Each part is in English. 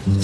Hello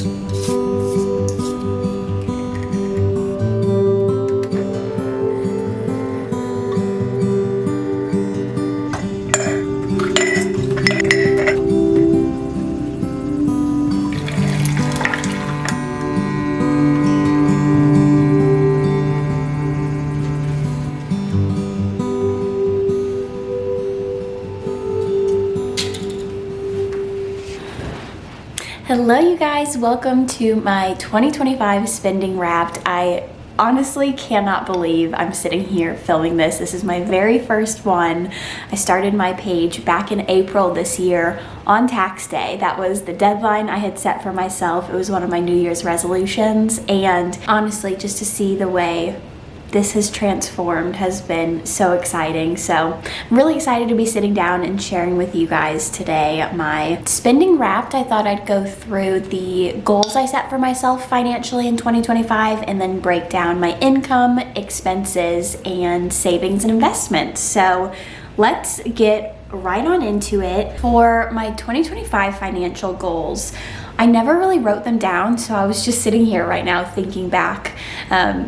you guys, welcome to my 2025 Spending Wrapped. I honestly cannot believe I'm sitting here filming this. This is my very first one. I started my page back in April this year on tax day. That was the deadline I had set for myself. It was one of my New Year's resolutions, and honestly, just to see the way this has transformed has been so exciting. So I'm really excited to be sitting down and sharing with you guys today my Spending Wrapped. I thought I'd go through the goals I set for myself financially in 2025 and then break down my income, expenses, and savings and investments. So let's get right on into it. For my 2025 financial goals, I never really wrote them down, so I was just sitting here right now thinking back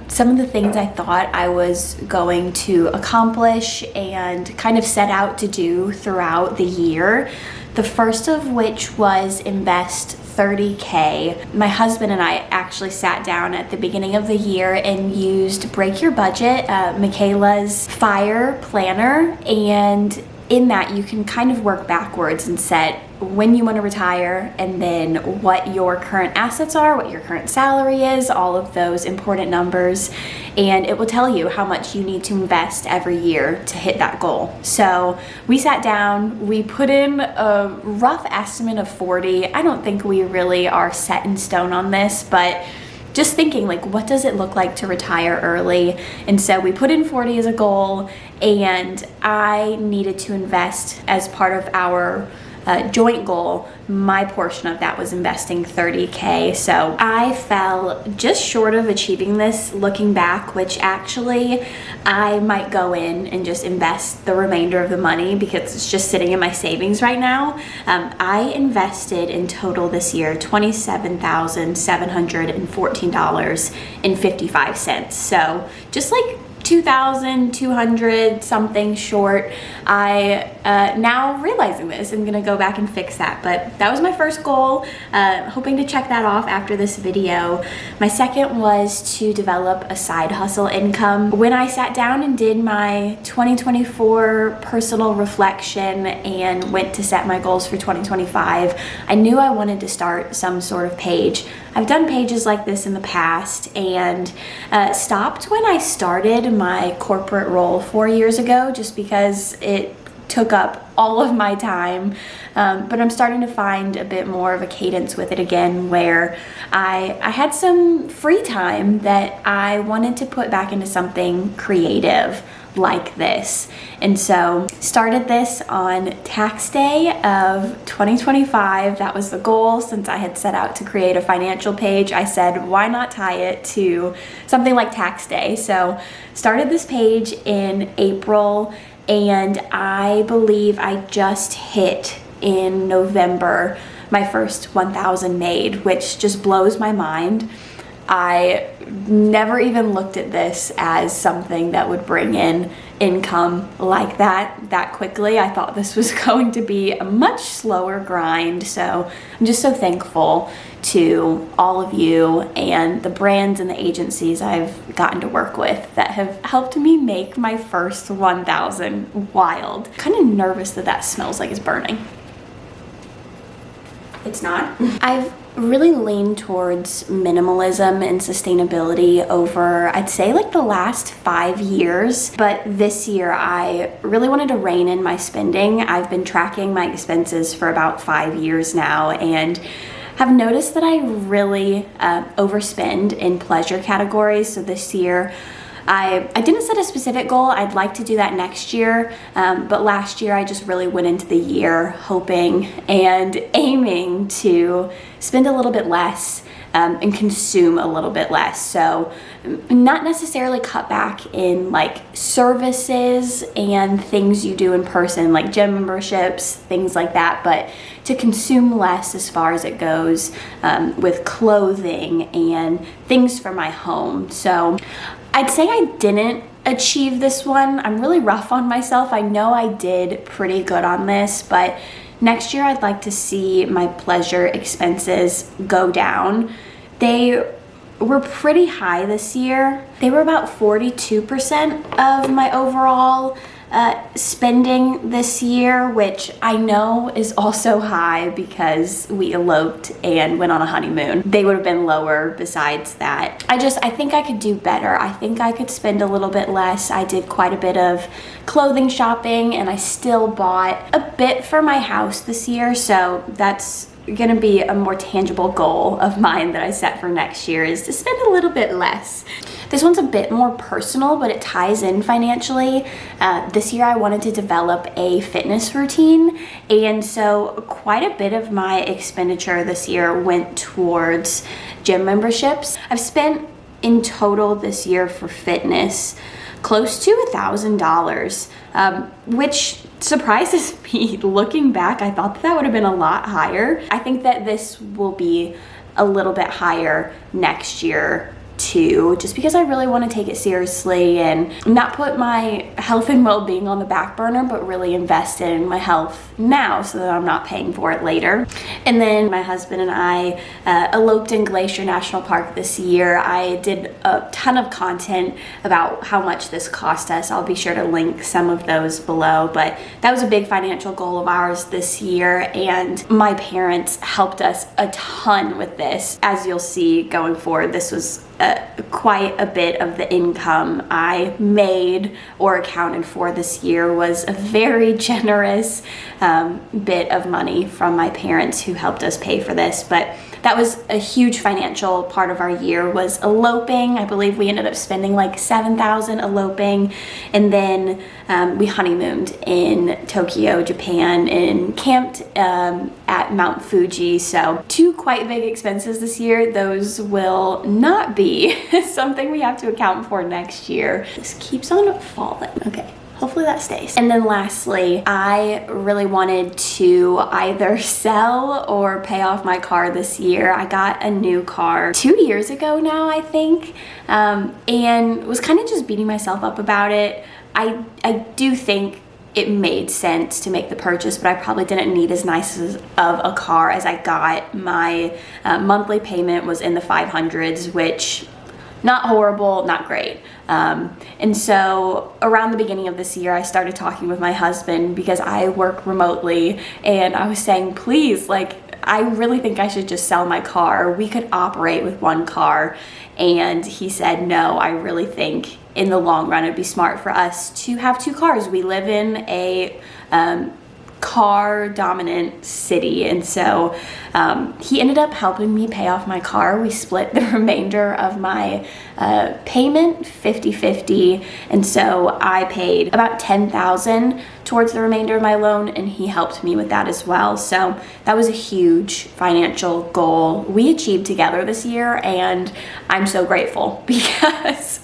some of the things I thought I was going to accomplish and kind of set out to do throughout the year. The first of which was invest $30K. My husband and I actually sat down at the beginning of the year and used Break Your Budget, Michaela's FIRE planner, and in that you can kind of work backwards and set when you want to retire and then what your current assets are, what your current salary is, all of those important numbers, and it will tell you how much you need to invest every year to hit that goal. So we sat down, we put in a rough estimate of 40. I don't think we really are set in stone on this, but just thinking, like, what does it look like to retire early? And so we put in 40 as a goal, and I needed to invest as part of our joint goal. My portion of that was investing $30K. So I fell just short of achieving this looking back, which actually I might go in and just invest the remainder of the money because it's just sitting in my savings right now. I invested in total this year $27,714.55. So just like 2,200 something short. I now realizing this, I'm gonna go back and fix that, but that was my first goal, hoping to check that off after this video. My second was to develop a side hustle income. When I sat down and did my 2024 personal reflection and went to set my goals for 2025, I knew I wanted to start some sort of page. I've done pages like this in the past and stopped when I started my corporate role 4 years ago just because it took up all of my time, but I'm starting to find a bit more of a cadence with it again where I had some free time that I wanted to put back into something creative like this. And so started this on tax day of 2025. That was the goal. Since I had set out to create a financial page, I said, why not tie it to something like tax day? So started this page in April, and I believe I just hit in November my first 1,000 made, which just blows my mind. I never even looked at this as something that would bring in income like that quickly. I thought this was going to be a much slower grind. So I'm just so thankful to all of you and the brands and the agencies I've gotten to work with that have helped me make my first 1,000 wild. Kind of nervous that that smells like it's burning. It's not. I've really leaned towards minimalism and sustainability over, I'd say, like the last 5 years. But this year, I really wanted to rein in my spending. I've been tracking my expenses for about 5 years now and have noticed that I really overspend in pleasure categories. So this year, I didn't set a specific goal. I'd like to do that next year, but last year I just really went into the year hoping and aiming to spend a little bit less and consume a little bit less. So not necessarily cut back in like services and things you do in person, like gym memberships, things like that, but to consume less as far as it goes with clothing and things for my home. So I'd say I didn't achieve this one. I'm really rough on myself. I know I did pretty good on this, but next year I'd like to see my pleasure expenses go down. They were pretty high this year. They were about 42% of my overall spending this year, which I know is also high because we eloped and went on a honeymoon. They would have been lower besides that. I think I could do better. I think I could spend a little bit less. I did quite a bit of clothing shopping, and I still bought a bit for my house this year, so that's gonna be a more tangible goal of mine that I set for next year, is to spend a little bit less. This one's a bit more personal, but it ties in financially. This year I wanted to develop a fitness routine, and so quite a bit of my expenditure this year went towards gym memberships. I've spent in total this year for fitness close to $1,000, which surprises me. Looking back, I thought that would have been a lot higher. I think that this will be a little bit higher next year too, just because I really want to take it seriously and not put my health and well-being on the back burner, but really invest in my health now so that I'm not paying for it later. And then my husband and I eloped in Glacier National Park this year. I did a ton of content about how much this cost us. I'll be sure to link some of those below, but that was a big financial goal of ours this year, and my parents helped us a ton with this. As you'll see going forward, this was quite a bit of the income I made or accounted for this year was a very generous bit of money from my parents who helped us pay for this. But that was a huge financial part of our year, was eloping. I believe we ended up spending like $7,000 eloping, and then we honeymooned in Tokyo, Japan, and camped at Mount Fuji. So 2 quite big expenses this year. Those will not be something we have to account for next year. This keeps on falling. Okay. Hopefully that stays. And then lastly, I really wanted to either sell or pay off my car this year. I got a new car 2 years ago now, I think, and was kind of just beating myself up about it. I do think it made sense to make the purchase, but I probably didn't need as nice of a car as I got. My monthly payment was in the 500s, which not horrible, not great. And so around the beginning of this year, I started talking with my husband because I work remotely, and I was saying, please, like, I really think I should just sell my car. We could operate with one car. And he said, no, I really think in the long run, it'd be smart for us to have 2 cars. We live in a car dominant city, and so he ended up helping me pay off my car. We split the remainder of my payment 50-50, and so I paid about $10,000 towards the remainder of my loan, and he helped me with that as well. So that was a huge financial goal we achieved together this year, and I'm so grateful because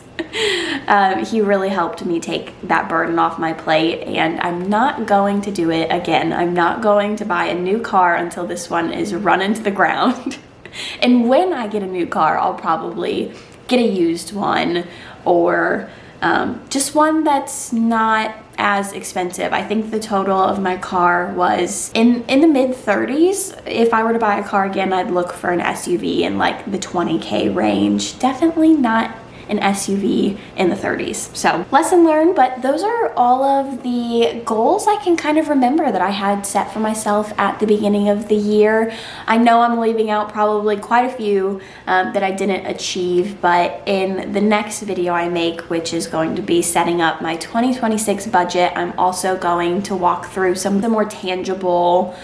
he really helped me take that burden off my plate, and I'm not going to do it again. I'm not going to buy a new car until this one is run into the ground. And when I get a new car, I'll probably get a used one, or just one that's not as expensive. I think the total of my car was in the mid 30s. If I were to buy a car again, I'd look for an SUV in like the 20K range. Definitely not an SUV in the 30s. So lesson learned, but those are all of the goals I can kind of remember that I had set for myself at the beginning of the year. I know I'm leaving out probably quite a few that I didn't achieve, but in the next video I make, which is going to be setting up my 2026 budget, I'm also going to walk through some of the more tangible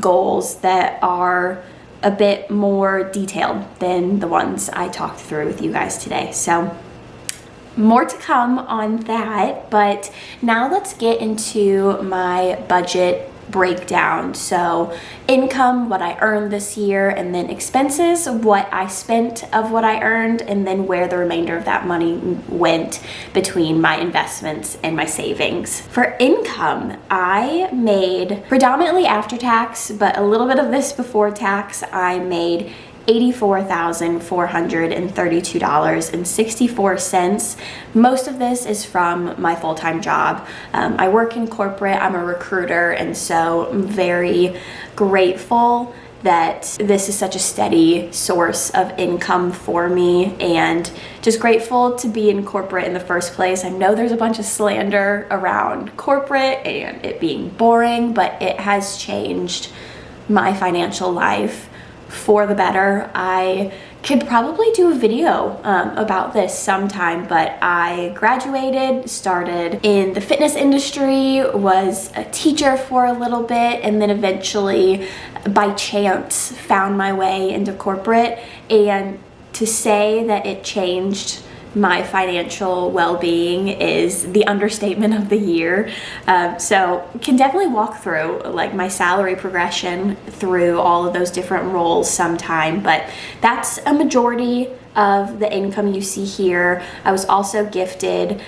goals that are a bit more detailed than the ones I talked through with you guys today. So more to come on that, but now let's get into my budget breakdown. So income, what I earned this year, and then expenses, what I spent of what I earned, and then where the remainder of that money went between my investments and my savings. For income, I made, predominantly after tax, but a little bit of this before tax, I made $84,432.64. Most of this is from my full-time job. I work in corporate, I'm a recruiter, and so I'm very grateful that this is such a steady source of income for me, and just grateful to be in corporate in the first place. I know there's a bunch of slander around corporate and it being boring, but it has changed my financial life for the better. I could probably do a video about this sometime, but I graduated, started in the fitness industry, was a teacher for a little bit, and then eventually by chance found my way into corporate. And to say that it changed my financial well-being is the understatement of the year. So can definitely walk through like my salary progression through all of those different roles sometime, but that's a majority of the income you see here. I was also gifted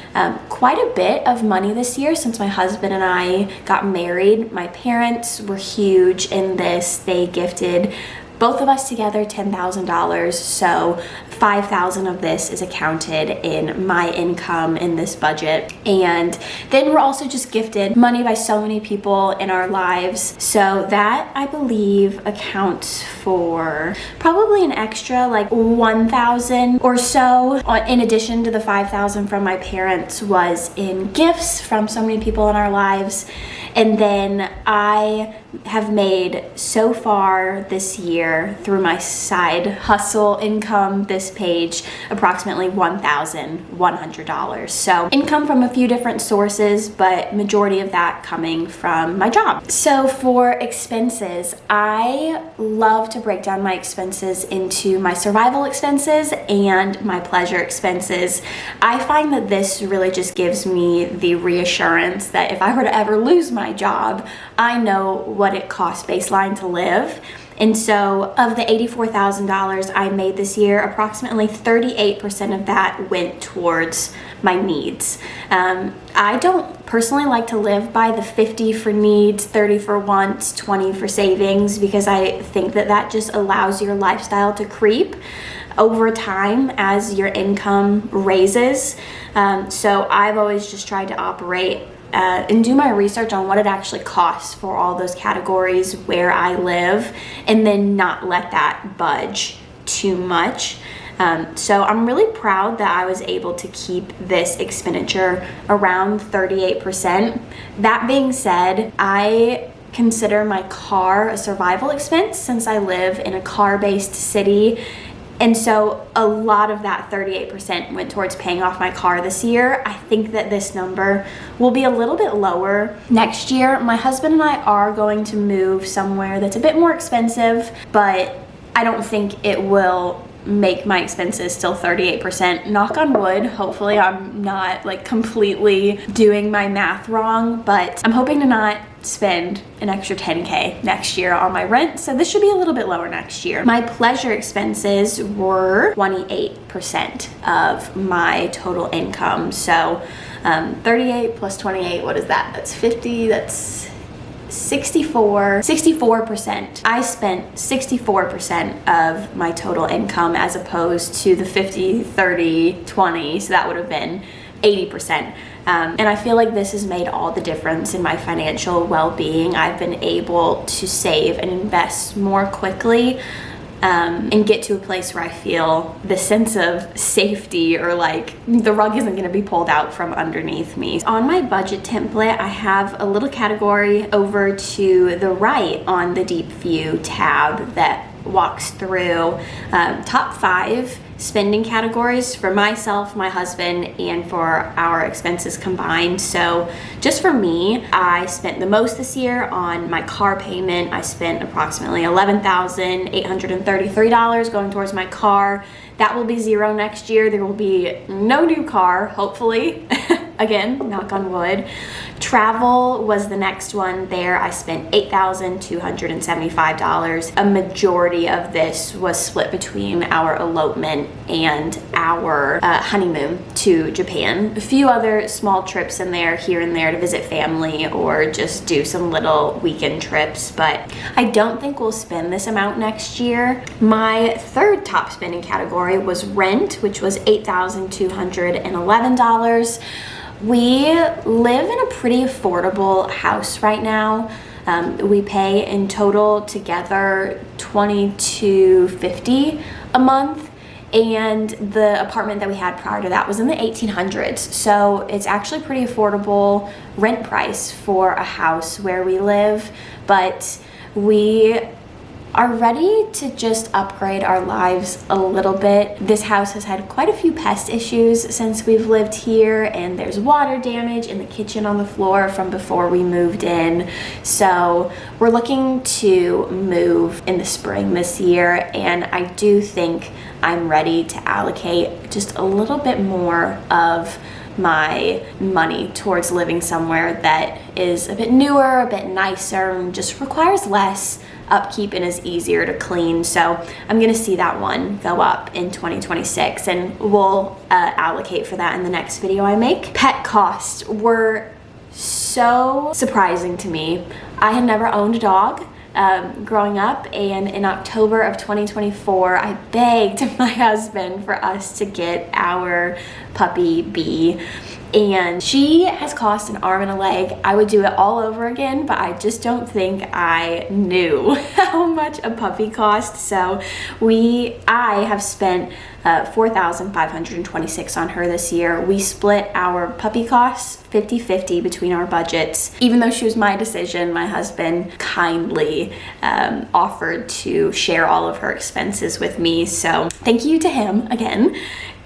quite a bit of money this year since my husband and I got married. My parents were huge in this. They gifted both of us together $10,000, so $5,000 of this is accounted in my income in this budget. And then we're also just gifted money by so many people in our lives, so that I believe accounts for probably an extra like $1,000 or so, in addition to the $5,000 from my parents was in gifts from so many people in our lives. And then I have made so far this year through my side hustle income, this page, approximately $1,100. So income from a few different sources, but majority of that coming from my job. So for expenses, I love to break down my expenses into my survival expenses and my pleasure expenses. I find that this really just gives me the reassurance that if I were to ever lose my job, I know what it costs baseline to live. And so of the $84,000 I made this year, approximately 38% of that went towards my needs. I don't personally like to live by the 50 for needs, 30 for wants, 20 for savings, because I think that that just allows your lifestyle to creep over time as your income raises. So I've always just tried to operate and do my research on what it actually costs for all those categories where I live, and then not let that budge too much. So I'm really proud that I was able to keep this expenditure around 38%. That being said, I consider my car a survival expense since I live in a car-based city. And so a lot of that 38% went towards paying off my car this year. I think that this number will be a little bit lower next year. My husband and I are going to move somewhere that's a bit more expensive, but I don't think it will make my expenses still 38%. Knock on wood. Hopefully I'm not like completely doing my math wrong, but I'm hoping to not spend an extra $10K next year on my rent, so this should be a little bit lower next year. My pleasure expenses were 28% of my total income, so 38 plus 28, what is that? That's 50, that's 64%. I spent 64% of my total income as opposed to the 50, 30, 20, so that would have been 80%. And I feel like this has made all the difference in my financial well-being. I've been able to save and invest more quickly and get to a place where I feel the sense of safety, or like the rug isn't going to be pulled out from underneath me. On my budget template, I have a little category over to the right on the Deep View tab that walks through top 5 spending categories for myself, my husband, and for our expenses combined. So just for me, I spent the most this year on my car payment. I spent approximately $11,833 going towards my car. That will be zero next year. There will be no new car, hopefully. again, knock on wood. Travel was the next one. There I spent $8,275. A majority of this was split between our elopement and our honeymoon to Japan. A few other small trips in there, here and there, to visit family or just do some little weekend trips, but I don't think we'll spend this amount next year. My third top spending category was rent, which was $8,211. We live in a pretty affordable house right now. We pay in total together $2,250 a month, and the apartment that we had prior to that was in the 1800s. So it's actually pretty affordable rent price for a house where we live, but we are ready to just upgrade our lives a little bit. This house has had quite a few pest issues since we've lived here, and there's water damage in the kitchen on the floor from before we moved in. So we're looking to move in the spring this year, and I do think I'm ready to allocate just a little bit more of my money towards living somewhere that is a bit newer, a bit nicer, and just requires less upkeep and is easier to clean. So I'm gonna see that one go up in 2026, and we'll allocate for that in the next video I make. Pet costs were so surprising to me. I had never owned a dog growing up, and in October of 2024 I begged my husband for us to get our puppy Bee, and she has cost an arm and a leg. I would do it all over again, but I just don't think I knew how much a puppy costs. So I have spent $4,526 on her this year. We split our puppy costs 50-50 between our budgets. Even though she was my decision, my husband kindly offered to share all of her expenses with me. So thank you to him again.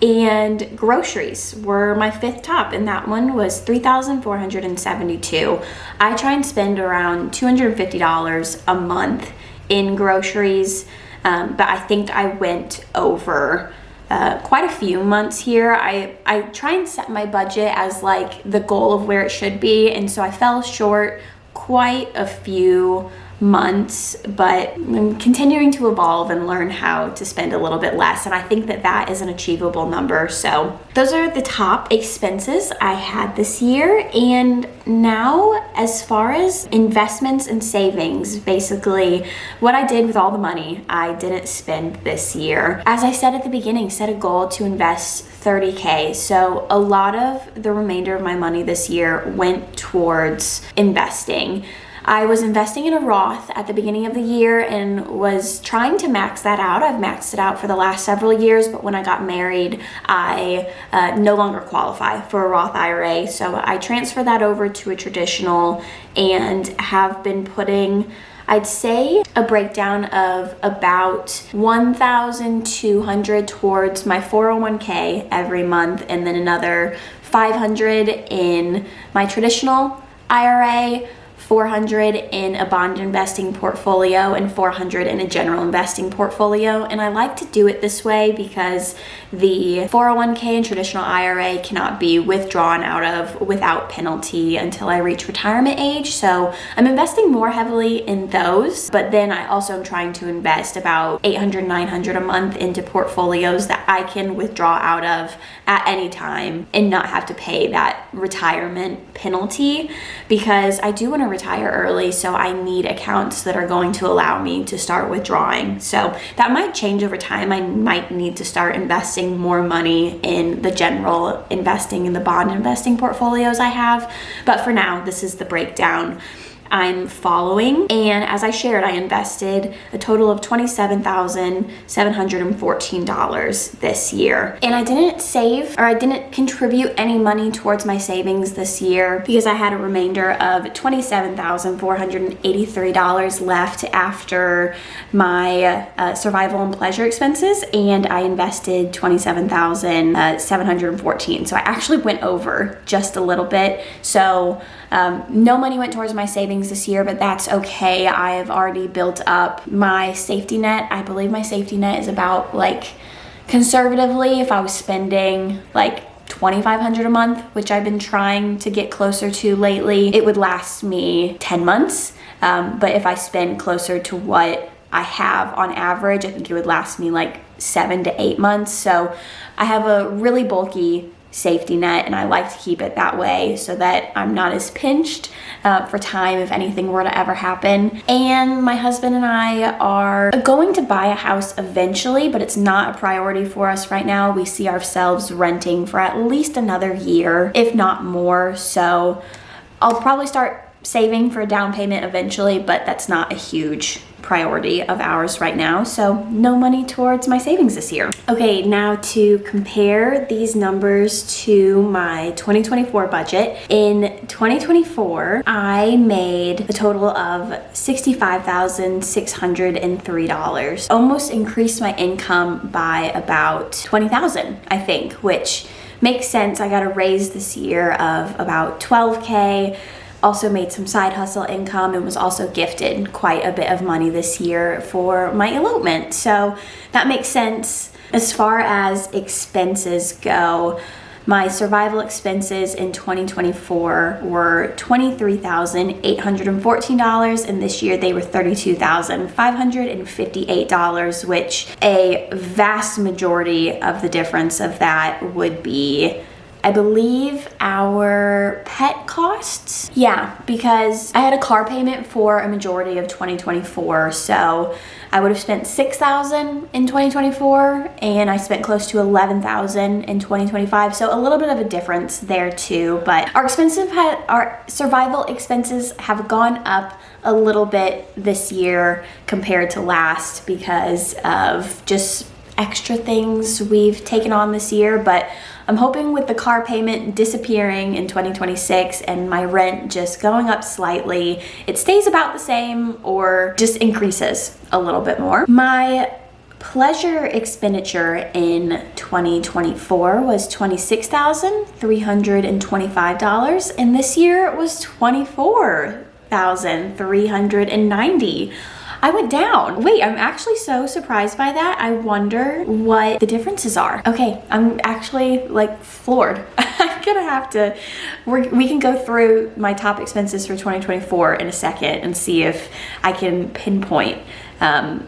And groceries were my fifth top, and that one was $3,472. I try and spend around $250 a month in groceries, but I think I went over quite a few months here. I try and set my budget as like the goal of where it should be, and so I fell short quite a few months, but I'm continuing to evolve and learn how to spend a little bit less, and I think that that is an achievable number. So those are the top expenses I had this year. And now, as far as investments and savings, basically what I did with all the money I didn't spend this year. As I said at the beginning, set a goal to invest $30K. So a lot of the remainder of my money this year went towards investing. I was investing in a Roth at the beginning of the year and was trying to max that out. I've maxed it out for the last several years, but when I got married, I no longer qualify for a Roth IRA. So I transferred that over to a traditional and have been putting, I'd say, a breakdown of about $1,200 towards my 401k every month, and then another $500 in my traditional IRA, $400 in a bond investing portfolio, and $400 in a general investing portfolio. And I like to do it this way because the 401k and traditional IRA cannot be withdrawn out of without penalty until I reach retirement age. So I'm investing more heavily in those, but then I also am trying to invest about $800, $900 a month into portfolios that I can withdraw out of at any time and not have to pay that retirement penalty, because I do want to retire early, so I need accounts that are going to allow me to start withdrawing. So that might change over time. I might need to start investing more money in the general investing in the bond investing portfolios I have, but for now this is the breakdown I'm following. And as I shared, I invested a total of $27,714 this year. And I didn't save, or I didn't contribute any money towards my savings this year because I had a remainder of $27,483 left after my survival and pleasure expenses, and I invested $27,714. So I actually went over just a little bit. So no money went towards my savings this year, but that's okay. I've already built up my safety net. I believe my safety net is about, like, conservatively, if I was spending like $2,500 a month, which I've been trying to get closer to lately, it would last me 10 months. But if I spend closer to what I have on average, I think it would last me like 7 to 8 months. So I have a really bulky safety net, and I like to keep it that way so that I'm not as pinched for time if anything were to ever happen. And my husband and I are going to buy a house eventually, but it's not a priority for us right now. We see ourselves renting for at least another year, if not more. So I'll probably start saving for a down payment eventually, but that's not a huge priority of ours right now. So no money towards my savings this year. Okay, now to compare these numbers to my 2024 budget. In 2024, I made a total of $65,603. Almost increased my income by about $20,000, I think, which makes sense. I got a raise this year of about $12K. Also made some side hustle income and was also gifted quite a bit of money this year for my elopement. So that makes sense. As far as expenses go, my survival expenses in 2024 were $23,814, and this year they were $32,558, which a vast majority of the difference of that would be, I believe, our pet costs. Yeah, because I had a car payment for a majority of 2024, so I would have spent $6,000 in 2024, and I spent close to $11,000 in 2025. So a little bit of a difference there too. But our survival expenses have gone up a little bit this year compared to last because of just extra things we've taken on this year. But I'm hoping with the car payment disappearing in 2026 and my rent just going up slightly, it stays about the same or just increases a little bit more. My pleasure expenditure in 2024 was $26,325, and this year it was $24,390. I went down. Wait, I'm actually so surprised by that. I wonder what the differences are. Okay, I'm actually like floored. I'm gonna have to, we can go through my top expenses for 2024 in a second and see if I can pinpoint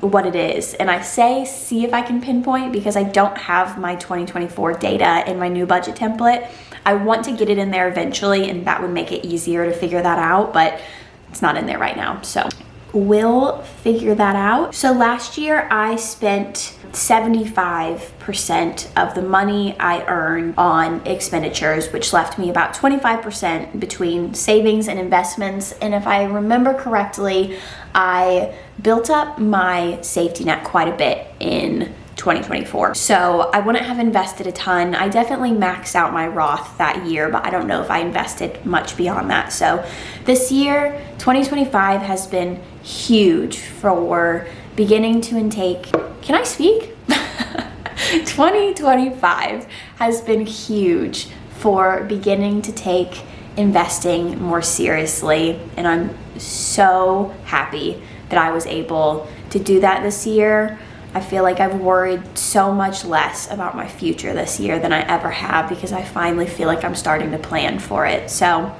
what it is. And I say see if I can pinpoint because I don't have my 2024 data in my new budget template. I want to get it in there eventually, and that would make it easier to figure that out, but it's not in there right now. So we'll figure that out. So last year I spent 75% of the money I earned on expenditures, which left me about 25% between savings and investments. And if I remember correctly, I built up my safety net quite a bit in 2024. So I wouldn't have invested a ton. I definitely maxed out my Roth that year, but I don't know if I invested much beyond that. So this year, 2025 has been huge for beginning to intake. Can I speak? 2025 has been huge for beginning to take investing more seriously, and I'm so happy that I was able to do that this year. I feel like I've worried so much less about my future this year than I ever have because I finally feel like I'm starting to plan for it. So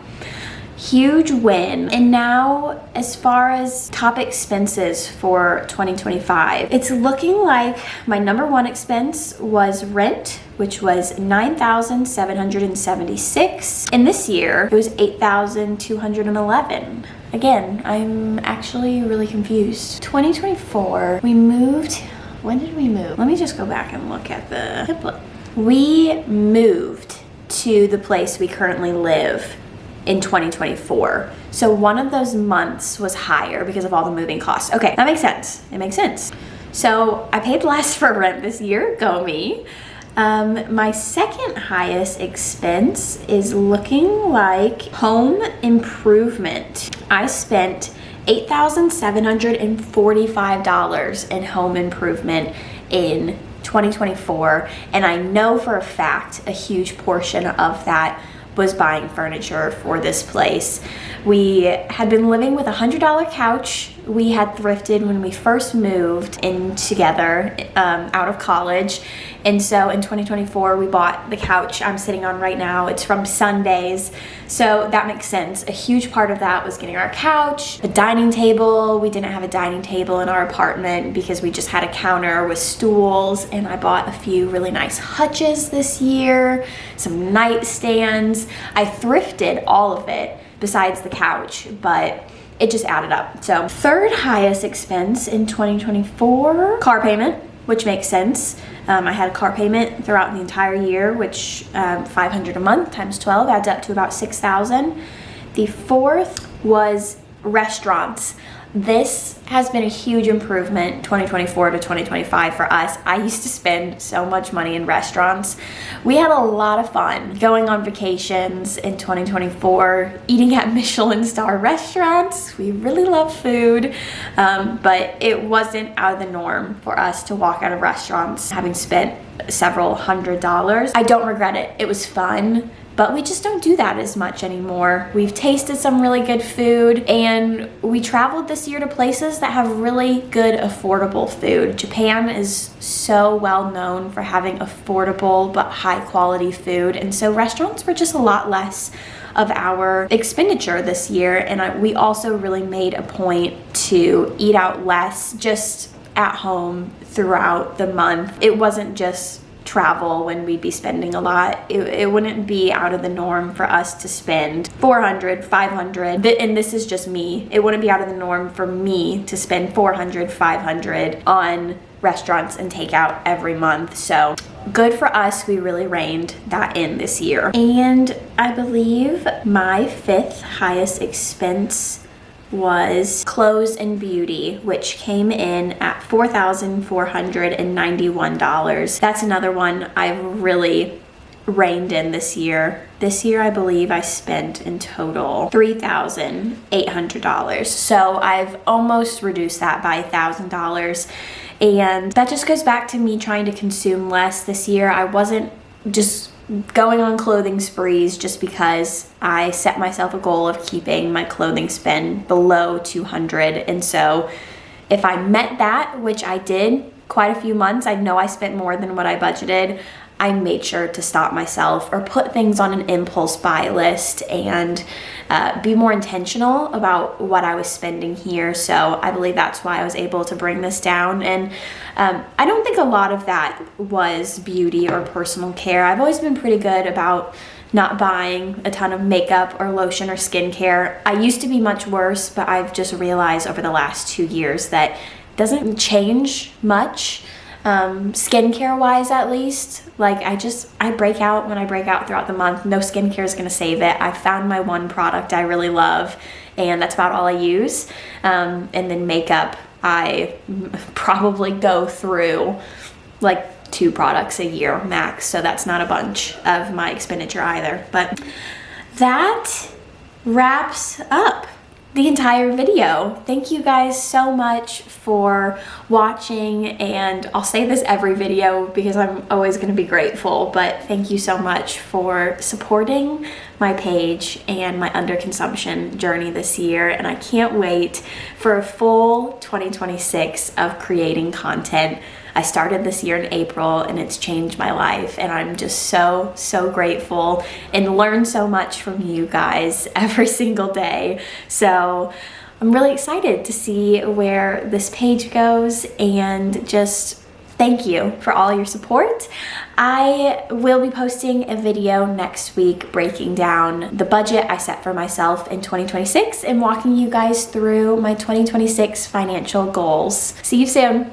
huge win. And now as far as top expenses for 2025, it's looking like my number one expense was rent, which was $9,776. And this year it was $8,211. Again, I'm actually really confused. 2024, we moved. When did we move? Let me just go back and look at the template. We moved to the place we currently live in 2024. So one of those months was higher because of all the moving costs. Okay, that makes sense. It makes sense. So I paid less for rent this year, go me. My second highest expense is looking like home improvement. I spent $8,745 in home improvement in 2024, and I know for a fact a huge portion of that was buying furniture for this place. We had been living with a $100 couch we had thrifted when we first moved in together out of college. And so in 2024, we bought the couch I'm sitting on right now. It's from Sundays. So that makes sense. A huge part of that was getting our couch, a dining table. We didn't have a dining table in our apartment because we just had a counter with stools. And I bought a few really nice hutches this year, some nightstands. I thrifted all of it besides the couch, but it just added up. So third highest expense in 2024, car payment, which makes sense. I had a car payment throughout the entire year, which $500 a month times 12 adds up to about $6,000. The fourth was restaurants. This has been a huge improvement 2024 to 2025 for us. I used to spend so much money in restaurants. We had a lot of fun going on vacations in 2024, eating at Michelin star restaurants. We really love food, but it wasn't out of the norm for us to walk out of restaurants having spent several $100s. I don't regret it. It was fun. But we just don't do that as much anymore. We've tasted some really good food, and we traveled this year to places that have really good affordable food. Japan is so well known for having affordable but high quality food, and so restaurants were just a lot less of our expenditure this year. And we also really made a point to eat out less just at home throughout the month. It wasn't just travel when we'd be spending a lot. It wouldn't be out of the norm for us to spend $400, $500, and this is just me. It wouldn't be out of the norm for me to spend $400, $500 on restaurants and takeout every month. So good for us. We really reined that in this year. And I believe my fifth highest expense was clothes and beauty, which came in at $4,491. That's another one I've really reined in this year. This year, I believe I spent in total $3,800. So I've almost reduced that by $1,000. And that just goes back to me trying to consume less this year. I wasn't just going on clothing sprees just because I set myself a goal of keeping my clothing spend below $200. And so if I met that, which I did quite a few months, I know I spent more than what I budgeted, I made sure to stop myself or put things on an impulse buy list and be more intentional about what I was spending here. So I believe that's why I was able to bring this down. And I don't think a lot of that was beauty or personal care. I've always been pretty good about not buying a ton of makeup or lotion or skincare. I used to be much worse, but I've just realized over the last 2 years that it doesn't change much. Skincare wise, at least, like I break out when I break out throughout the month. No skincare is gonna save it. I found my one product I really love, and that's about all I use. And then makeup, I probably go through like 2 products a year max, so that's not a bunch of my expenditure either. But that wraps up the entire video. Thank you guys so much for watching, and I'll say this every video because I'm always going to be grateful, but thank you so much for supporting my page and my underconsumption journey this year, and I can't wait for a full 2026 of creating content. I started this year in April, and it's changed my life, and I'm just so grateful and learn so much from you guys every single day. So I'm really excited to see where this page goes, and just thank you for all your support. I will be posting a video next week breaking down the budget I set for myself in 2026 and walking you guys through my 2026 financial goals. See you soon.